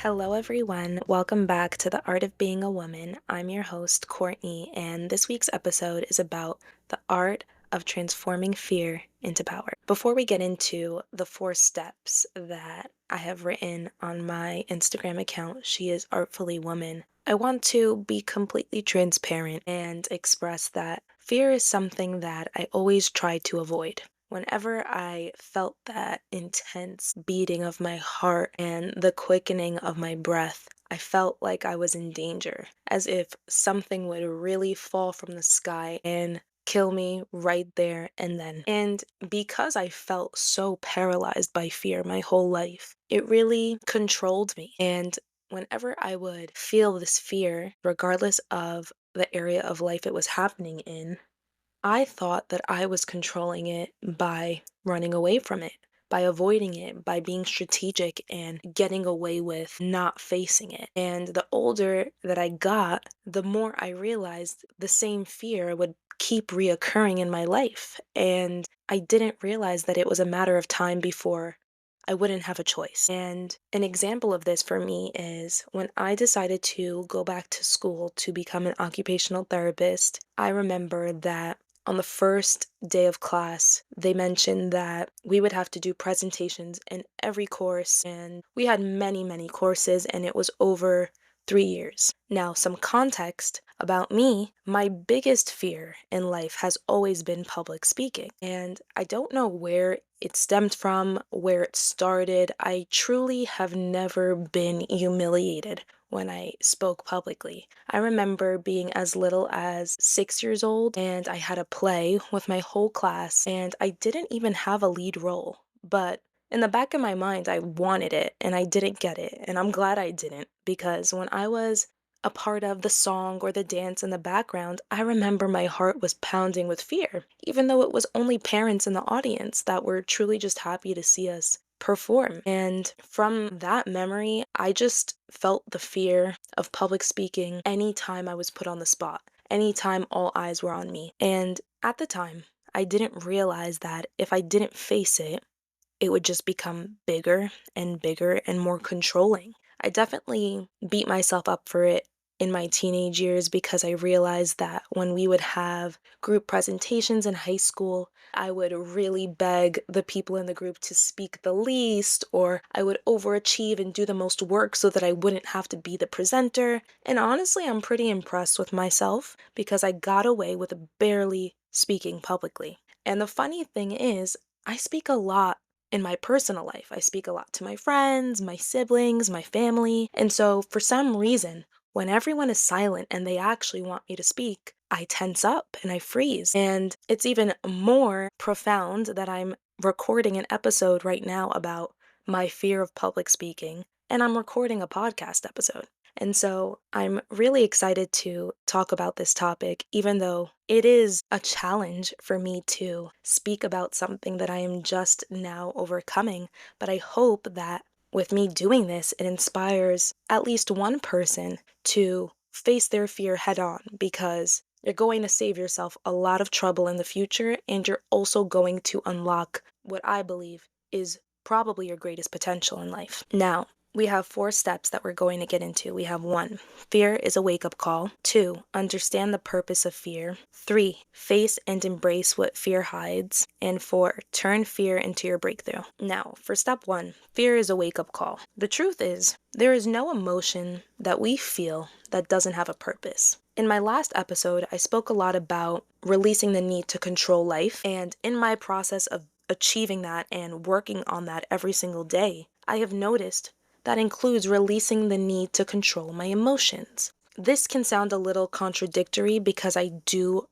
Hello, everyone. Welcome back to The Art of Being a Woman. I'm your host, Courtney, and this week's episode is about the art of transforming fear into power. Before we get into the 4 steps that I have written on my Instagram account, She is Artfully Woman, I want to be completely transparent and express that fear is something that I always try to avoid. Whenever I felt that intense beating of my heart and the quickening of my breath, I felt like I was in danger, as if something would really fall from the sky and kill me right there and then. And because I felt so paralyzed by fear my whole life, it really controlled me. And whenever I would feel this fear, regardless of the area of life it was happening in, I thought that I was controlling it by running away from it, by avoiding it, by being strategic and getting away with not facing it. And the older that I got, the more I realized the same fear would keep reoccurring in my life. And I didn't realize that it was a matter of time before I wouldn't have a choice. And an example of this for me is when I decided to go back to school to become an occupational therapist. I remember that on the first day of class, they mentioned that we would have to do presentations in every course, and we had many, many courses, and it was over 3 years. Now, some context about me, my biggest fear in life has always been public speaking, and I don't know where it stemmed from, where it started. I truly have never been humiliated when I spoke publicly. I remember being as little as 6 years old, and I had a play with my whole class, and I didn't even have a lead role. But in the back of my mind, I wanted it, and I didn't get it. And I'm glad I didn't, because when I was a part of the song or the dance in the background, I remember my heart was pounding with fear, even though it was only parents in the audience that were truly just happy to see us perform. And from that memory, I just felt the fear of public speaking anytime I was put on the spot, anytime all eyes were on me. And at the time, I didn't realize that if I didn't face it, it would just become bigger and more controlling. I definitely beat myself up for it in my teenage years because I realized that when we would have group presentations in high school, I would really beg the people in the group to speak the least, or I would overachieve and do the most work so that I wouldn't have to be the presenter. And honestly, I'm pretty impressed with myself because I got away with barely speaking publicly. And the funny thing is, I speak a lot in my personal life. I speak a lot to my friends, my siblings, my family. And so, for some reason, when everyone is silent and they actually want me to speak, I tense up and I freeze. And it's even more profound that I'm recording an episode right now about my fear of public speaking, and I'm recording a podcast episode. And so I'm really excited to talk about this topic, even though it is a challenge for me to speak about something that I am just now overcoming. But I hope that with me doing this, it inspires at least one person to face their fear head on, because you're going to save yourself a lot of trouble in the future, and you're also going to unlock what I believe is probably your greatest potential in life. Now, we have 4 steps that we're going to get into. We have 1, fear is a wake-up call. 2, understand the purpose of fear. 3, face and embrace what fear hides. And 4, turn fear into your breakthrough. Now, for step 1, fear is a wake-up call. The truth is, there is no emotion that we feel that doesn't have a purpose. In my last episode, I spoke a lot about releasing the need to control life, and in my process of achieving that and working on that every single day, I have noticed that includes releasing the need to control my emotions. This can sound a little contradictory because I do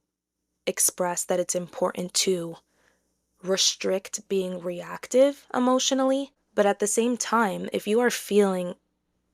express that it's important to restrict being reactive emotionally, but at the same time, if you are feeling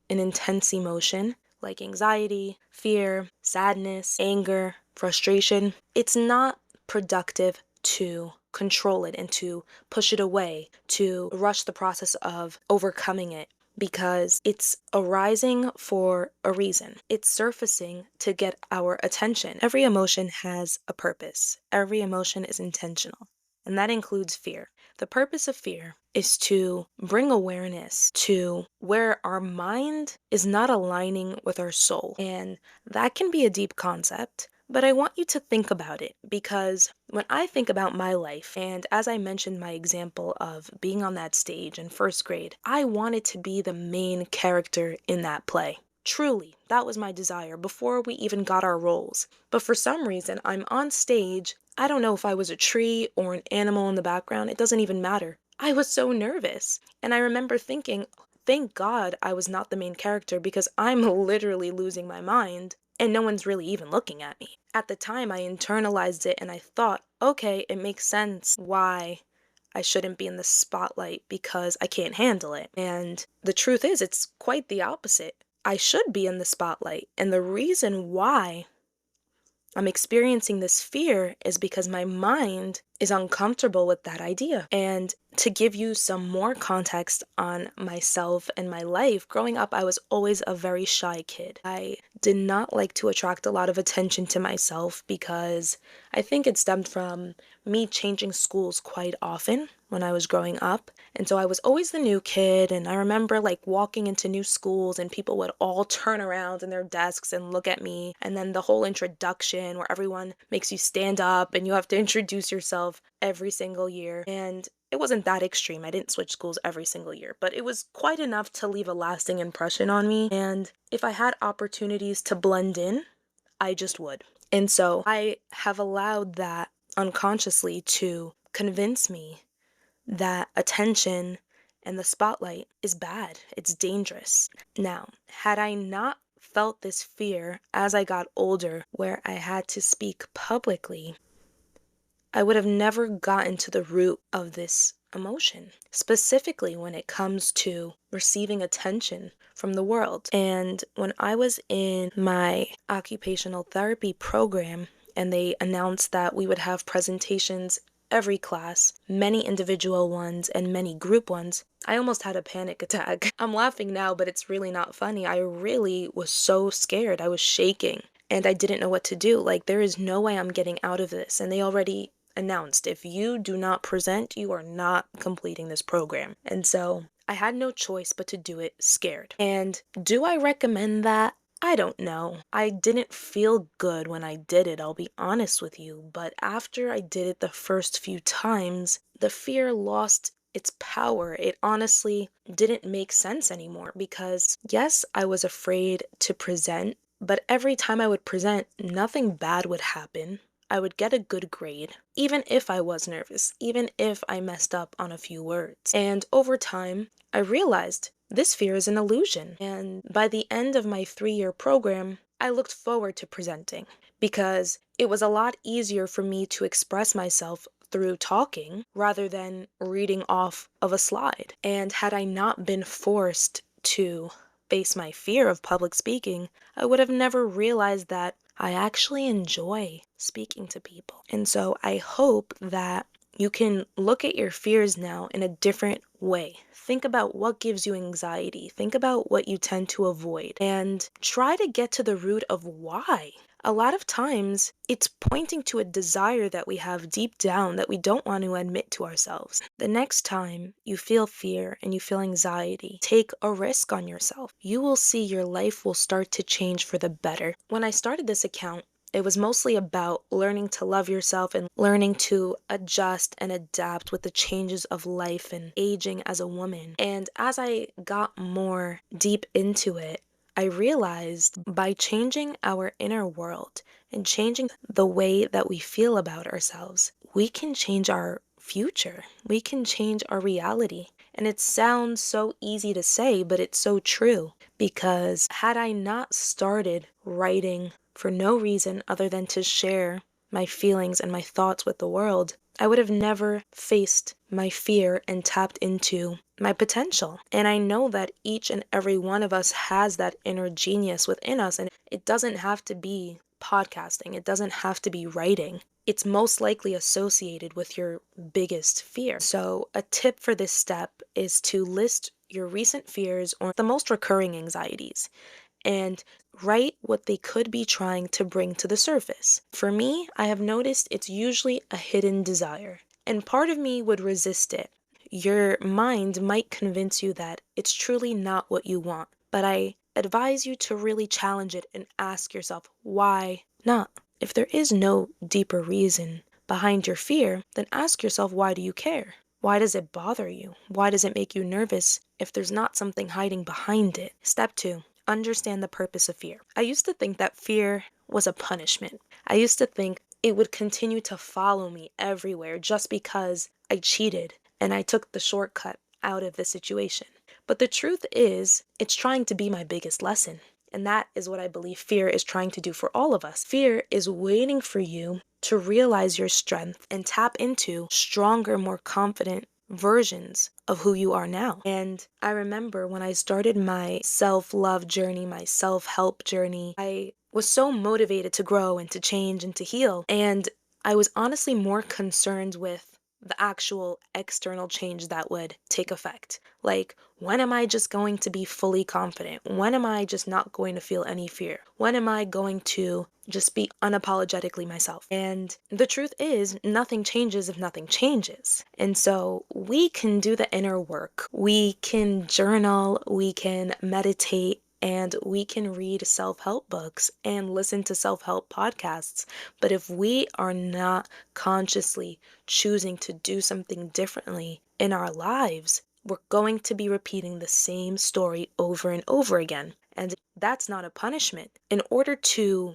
an intense emotion like anxiety, fear, sadness, anger, frustration, it's not productive to control it and to push it away, to rush the process of overcoming it, because it's arising for a reason. It's surfacing to get our attention. Every emotion has a purpose. Every emotion is intentional, and that includes fear. The purpose of fear is to bring awareness to where our mind is not aligning with our soul. And that can be a deep concept, but I want you to think about it because when I think about my life, and as I mentioned my example of being on that stage in first grade, I wanted to be the main character in that play. Truly, that was my desire before we even got our roles. But for some reason, I'm on stage. I don't know if I was a tree or an animal in the background, it doesn't even matter. I was so nervous. And I remember thinking, thank God I was not the main character because I'm literally losing my mind and no one's really even looking at me. At the time, I internalized it and I thought, okay, it makes sense why I shouldn't be in the spotlight because I can't handle it. And the truth is, it's quite the opposite. I should be in the spotlight. And the reason why I'm experiencing this fear is because my mind is uncomfortable with that idea. And to give you some more context on myself and my life, growing up, I was always a very shy kid. I did not like to attract a lot of attention to myself because I think it stemmed from me changing schools quite often when I was growing up. And so I was always the new kid. And I remember like walking into new schools and people would all turn around in their desks and look at me. And then the whole introduction where everyone makes you stand up and you have to introduce yourself every single year. And it wasn't that extreme. I didn't switch schools every single year, but it was quite enough to leave a lasting impression on me. And if I had opportunities to blend in, I just would. And so I have allowed that unconsciously to convince me that attention and the spotlight is bad. It's dangerous. Now, had I not felt this fear as I got older, where I had to speak publicly, I would have never gotten to the root of this emotion, specifically when it comes to receiving attention from the world. And when I was in my occupational therapy program and they announced that we would have presentations every class, many individual ones and many group ones, I almost had a panic attack. I'm laughing now, but it's really not funny. I really was so scared. I was shaking and I didn't know what to do. Like, there is no way I'm getting out of this. And they already announced, if you do not present, you are not completing this program. And so I had no choice but to do it scared. And do I recommend that? I don't know. I didn't feel good when I did it, I'll be honest with you. But after I did it the first few times, the fear lost its power. It honestly didn't make sense anymore because, yes, I was afraid to present, but every time I would present, nothing bad would happen. I would get a good grade, even if I was nervous, even if I messed up on a few words. And over time, I realized this fear is an illusion. And by the end of my 3-year program, I looked forward to presenting because it was a lot easier for me to express myself through talking rather than reading off of a slide. And had I not been forced to face my fear of public speaking, I would have never realized that I actually enjoy speaking to people. And so I hope that you can look at your fears now in a different way. Think about what gives you anxiety. Think about what you tend to avoid and try to get to the root of why. A lot of times, it's pointing to a desire that we have deep down that we don't want to admit to ourselves. The next time you feel fear and you feel anxiety, take a risk on yourself. You will see your life will start to change for the better. When I started this account, it was mostly about learning to love yourself and learning to adjust and adapt with the changes of life and aging as a woman. And as I got more deep into it, I realized by changing our inner world and changing the way that we feel about ourselves, we can change our future. We can change our reality. And it sounds so easy to say, but it's so true. Because had I not started writing for no reason other than to share my feelings and my thoughts with the world, I would have never faced my fear and tapped into my potential. And I know that each and every one of us has that inner genius within us, and it doesn't have to be podcasting. It doesn't have to be writing. It's most likely associated with your biggest fear. So a tip for this step is to list your recent fears or the most recurring anxieties and write what they could be trying to bring to the surface. For me, I have noticed it's usually a hidden desire. And part of me would resist it. Your mind might convince you that it's truly not what you want, but I advise you to really challenge it and ask yourself, why not? If there is no deeper reason behind your fear, then ask yourself, why do you care? Why does it bother you? Why does it make you nervous if there's not something hiding behind it? Step 2, understand the purpose of fear. I used to think that fear was a punishment. I used to think it would continue to follow me everywhere just because I cheated and I took the shortcut out of the situation. But the truth is, it's trying to be my biggest lesson. And that is what I believe fear is trying to do for all of us. Fear is waiting for you to realize your strength and tap into stronger, more confident versions of who you are now. And I remember when I started my self-love journey, my self-help journey, I was so motivated to grow and to change and to heal. And I was honestly more concerned with the actual external change that would take effect. Like, when am I just going to be fully confident? When am I just not going to feel any fear? When am I going to just be unapologetically myself? And the truth is, nothing changes if nothing changes. And so we can do the inner work. We can journal, we can meditate, and we can read self-help books and listen to self-help podcasts. But if we are not consciously choosing to do something differently in our lives, we're going to be repeating the same story over and over again. And that's not a punishment. In order to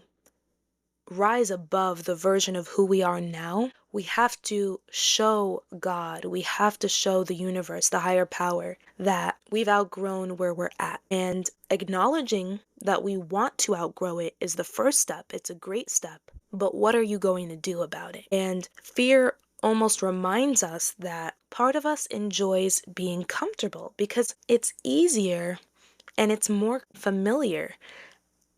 rise above the version of who we are now, we have to show God, we have to show the universe, the higher power, that we've outgrown where we're at. And acknowledging that we want to outgrow it is the first step. It's a great step. But what are you going to do about it? And fear almost reminds us that part of us enjoys being comfortable because it's easier and it's more familiar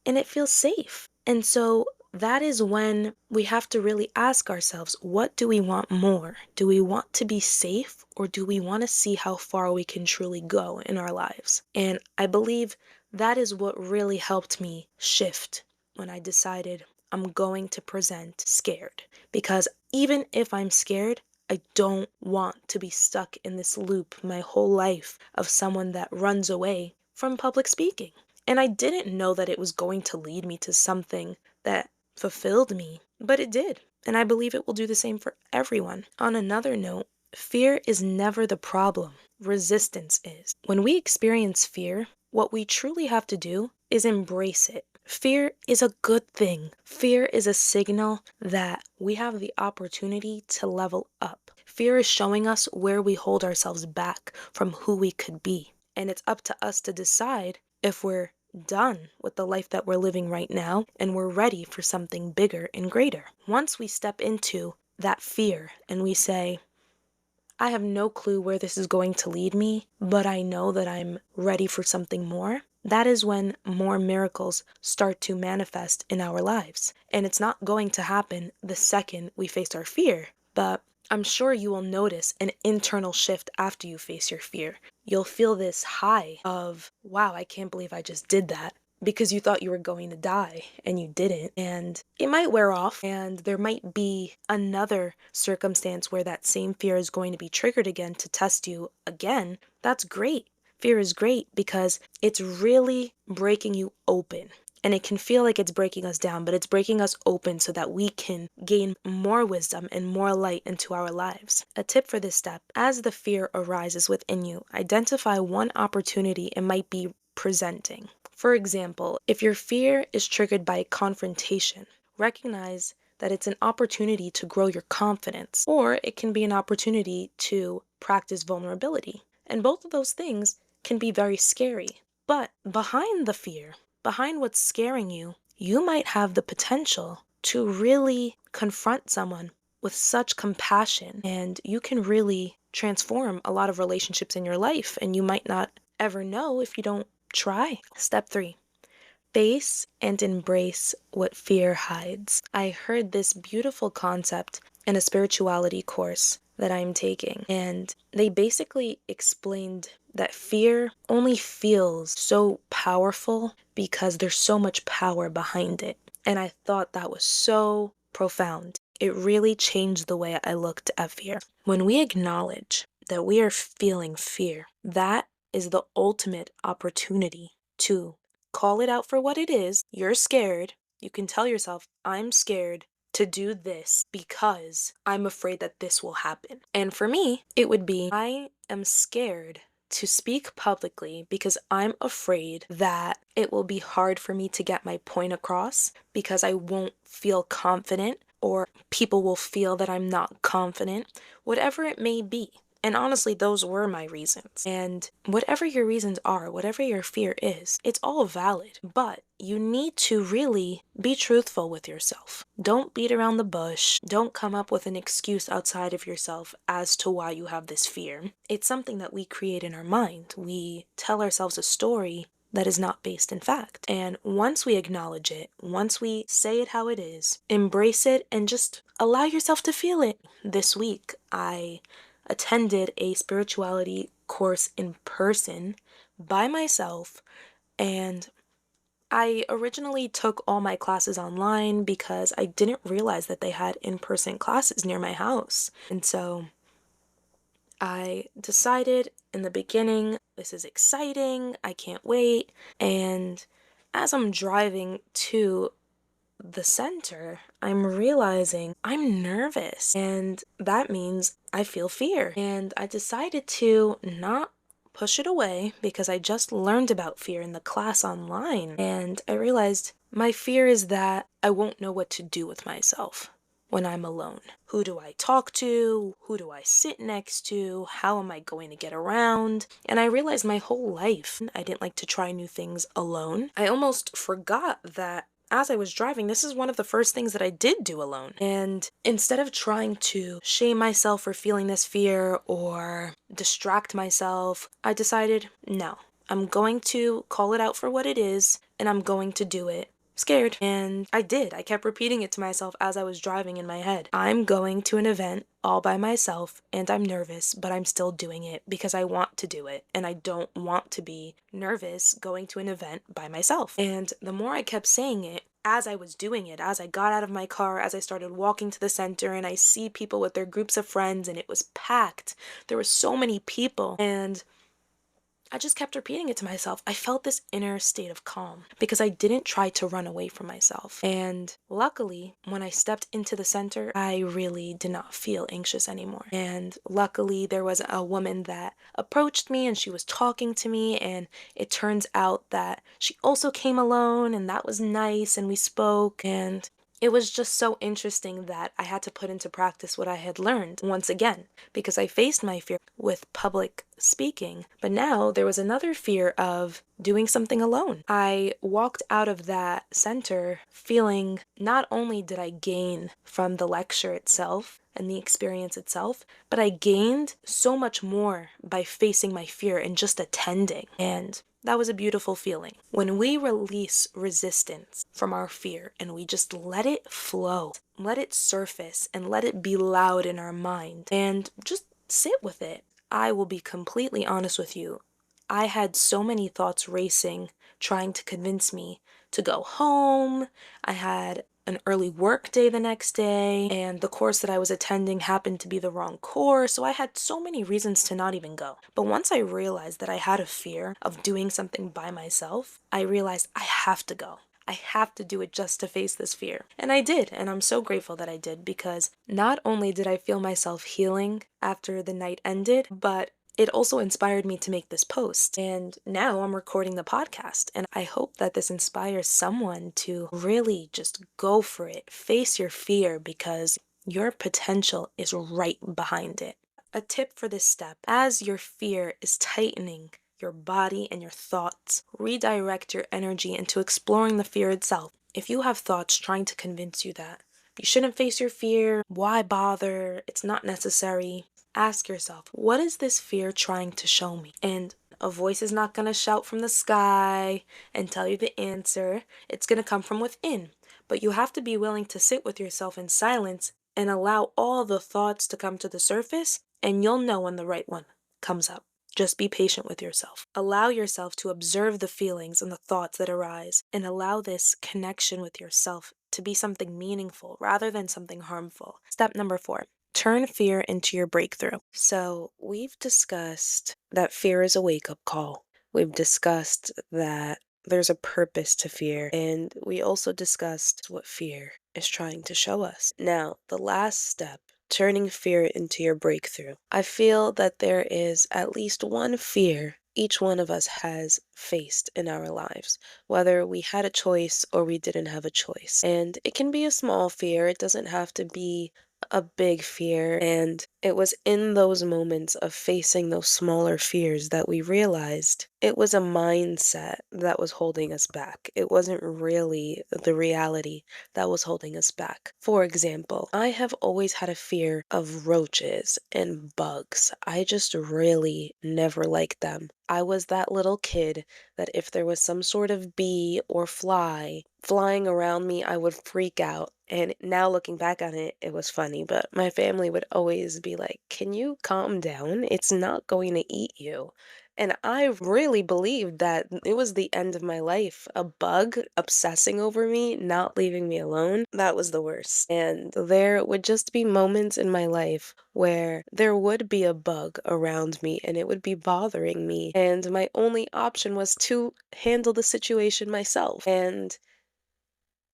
and it feels safe. And so that is when we have to really ask ourselves, what do we want more? Do we want to be safe, or do we want to see how far we can truly go in our lives? And I believe that is what really helped me shift when I decided I'm going to present scared. Because even if I'm scared, I don't want to be stuck in this loop my whole life of someone that runs away from public speaking. And I didn't know that it was going to lead me to something that fulfilled me, but it did. And I believe it will do the same for everyone. On another note, fear is never the problem. Resistance is. When we experience fear, what we truly have to do is embrace it. Fear is a good thing. Fear is a signal that we have the opportunity to level up. Fear is showing us where we hold ourselves back from who we could be. And it's up to us to decide if we're done with the life that we're living right now and we're ready for something bigger and greater. Once we step into that fear and we say, I have no clue where this is going to lead me, but I know that I'm ready for something more, that is when more miracles start to manifest in our lives. And it's not going to happen the second we face our fear, but I'm sure you will notice an internal shift after you face your fear. You'll feel this high of, wow, I can't believe I just did that, because you thought you were going to die and you didn't. And it might wear off, and there might be another circumstance where that same fear is going to be triggered again to test you again. That's great. Fear is great because it's really breaking you open. And it can feel like it's breaking us down, but it's breaking us open so that we can gain more wisdom and more light into our lives. A tip for this step: as the fear arises within you, identify one opportunity it might be presenting. For example, if your fear is triggered by confrontation, recognize that it's an opportunity to grow your confidence, or it can be an opportunity to practice vulnerability. And both of those things can be very scary. But behind the fear, behind what's scaring you, you might have the potential to really confront someone with such compassion, and you can really transform a lot of relationships in your life, and you might not ever know if you don't try. Step 3. Face and embrace what fear hides. I heard this beautiful concept in a spirituality course that I'm taking, and they basically explained that fear only feels so powerful because there's so much power behind it. And I thought that was so profound. it really changed the way I looked at fear. When we acknowledge that we are feeling fear, that is the ultimate opportunity to call it out for what it is. You're scared. You can tell yourself, I'm scared to do this because I'm afraid that this will happen. And for me, it would be, I am scared to speak publicly because I'm afraid that it will be hard for me to get my point across because I won't feel confident or people will feel that I'm not confident, whatever it may be. And honestly, those were my reasons. And whatever your reasons are, whatever your fear is, it's all valid. But you need to really be truthful with yourself. Don't beat around the bush. Don't come up with an excuse outside of yourself as to why you have this fear. It's something that we create in our mind. We tell ourselves a story that is not based in fact. And once we acknowledge it, once we say it how it is, embrace it and just allow yourself to feel it. This week, I attended a spirituality course in person by myself, and I originally took all my classes online because I didn't realize that they had in-person classes near my house. And so I decided in the beginning, this is exciting, I can't wait. And as I'm driving to the center, I'm realizing I'm nervous, and that means I feel fear. And I decided to not push it away because I just learned about fear in the class online. And I realized my fear is that I won't know what to do with myself when I'm alone. Who do I talk to? Who do I sit next to? How am I going to get around? And I realized my whole life I didn't like to try new things alone. I almost forgot that as I was driving, this is one of the first things that I did do alone. And instead of trying to shame myself for feeling this fear or distract myself, I decided, no, I'm going to call it out for what it is and I'm going to do it scared. And I did. I kept repeating it to myself as I was driving in my head. I'm going to an event all by myself and I'm nervous, but I'm still doing it because I want to do it. And I don't want to be nervous going to an event by myself. And the more I kept saying it, as I was doing it, as I got out of my car, as I started walking to the center and I see people with their groups of friends and it was packed. There were so many people and I just kept repeating it to myself. I felt this inner state of calm because I didn't try to run away from myself. And luckily, when I stepped into the center, I really did not feel anxious anymore. And luckily, there was a woman that approached me and she was talking to me. And it turns out that she also came alone and that was nice. And we spoke and it was just so interesting that I had to put into practice what I had learned once again, because I faced my fear with public speaking, but now there was another fear of doing something alone. I walked out of that center feeling not only did I gain from the lecture itself and the experience itself, but I gained so much more by facing my fear and just attending. And that was a beautiful feeling. When we release resistance from our fear and we just let it flow, let it surface and let it be loud in our mind and just sit with it. I will be completely honest with you. I had so many thoughts racing, trying to convince me to go home. I had an early work day the next day, and the course that I was attending happened to be the wrong course, so I had so many reasons to not even go. But once I realized that I had a fear of doing something by myself, I realized I have to go. I have to do it just to face this fear. And I did, and I'm so grateful that I did because not only did I feel myself healing after the night ended, but it also inspired me to make this post. And now I'm recording the podcast. And I hope that this inspires someone to really just go for it. Face your fear because your potential is right behind it. A tip for this step, as your fear is tightening your body and your thoughts, redirect your energy into exploring the fear itself. If you have thoughts trying to convince you that you shouldn't face your fear, why bother, it's not necessary, ask yourself, what is this fear trying to show me? And a voice is not going to shout from the sky and tell you the answer. It's going to come from within. But you have to be willing to sit with yourself in silence and allow all the thoughts to come to the surface, and you'll know when the right one comes up. Just be patient with yourself. Allow yourself to observe the feelings and the thoughts that arise, and allow this connection with yourself to be something meaningful rather than something harmful. Step number 4. Turn fear into your breakthrough. So, we've discussed that fear is a wake up call. We've discussed that there's a purpose to fear, and we also discussed what fear is trying to show us. Now, the last step, turning fear into your breakthrough. I feel that there is at least one fear each one of us has faced in our lives, whether we had a choice or we didn't have a choice. And it can be a small fear, it doesn't have to be a big fear. And it was in those moments of facing those smaller fears that we realized it was a mindset that was holding us back. It wasn't really the reality that was holding us back. For example, I have always had a fear of roaches and bugs. I just really never liked them. I was that little kid that if there was some sort of bee or fly flying around me, I would freak out. And now looking back on it, it was funny, but my family would always be like, "Can you calm down? It's not going to eat you." And I really believed that it was the end of my life. A bug obsessing over me, not leaving me alone, that was the worst. And there would just be moments in my life where there would be a bug around me and it would be bothering me. And my only option was to handle the situation myself. And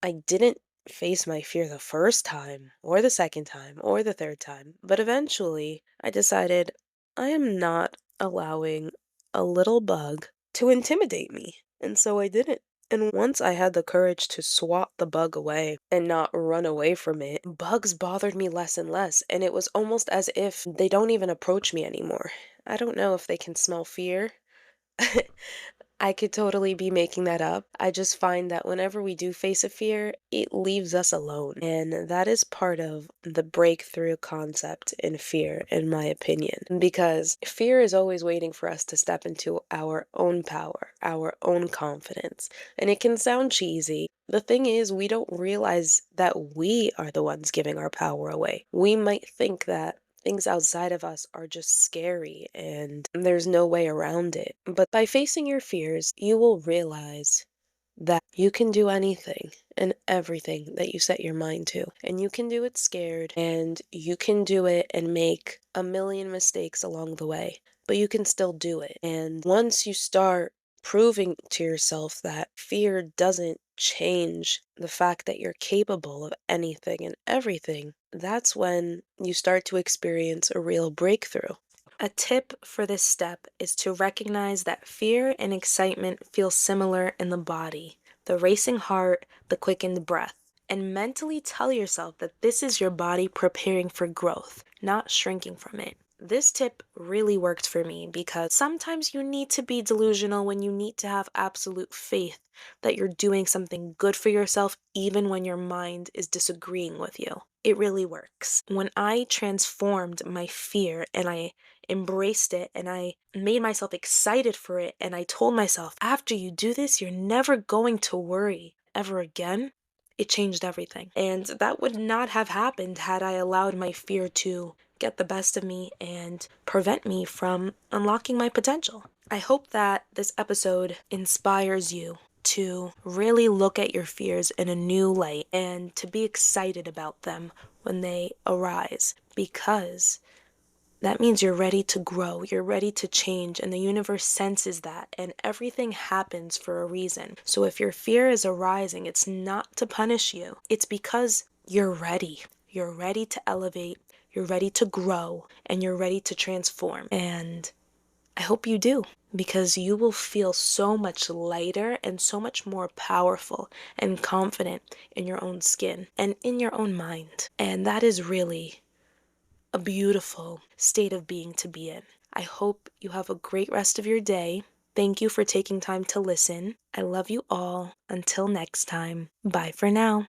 I didn't face my fear the first time, or the second time, or the third time, but eventually I decided I am not allowing a little bug to intimidate me. And so I didn't. And once I had the courage to swat the bug away and not run away from it, bugs bothered me less and less. And it was almost as if they don't even approach me anymore. I don't know if they can smell fear. I could totally be making that up. I just find that whenever we do face a fear, it leaves us alone. And that is part of the breakthrough concept in fear, in my opinion. Because fear is always waiting for us to step into our own power, our own confidence. And it can sound cheesy. The thing is, we don't realize that we are the ones giving our power away. We might think that things outside of us are just scary and there's no way around it. But by facing your fears, you will realize that you can do anything and everything that you set your mind to. And you can do it scared, and you can do it and make a million mistakes along the way, but you can still do it. And once you start proving to yourself that fear doesn't change the fact that you're capable of anything and everything, that's when you start to experience a real breakthrough. A tip for this step is to recognize that fear and excitement feel similar in the body, the racing heart, the quickened breath, and mentally tell yourself that this is your body preparing for growth, not shrinking from it. This tip really worked for me because sometimes you need to be delusional when you need to have absolute faith that you're doing something good for yourself even when your mind is disagreeing with you. It really works. When I transformed my fear and I embraced it and I made myself excited for it and I told myself, after you do this, you're never going to worry ever again. It changed everything. And that would not have happened had I allowed my fear to get the best of me and prevent me from unlocking my potential. I hope that this episode inspires you to really look at your fears in a new light and to be excited about them when they arise, because that means you're ready to grow, you're ready to change, and the universe senses that, and everything happens for a reason. So if your fear is arising, it's not to punish you, it's because you're ready. You're ready to elevate, you're ready to grow, and you're ready to transform. And I hope you do, because you will feel so much lighter and so much more powerful and confident in your own skin and in your own mind. And that is really a beautiful state of being to be in. I hope you have a great rest of your day. Thank you for taking time to listen. I love you all. Until next time, bye for now.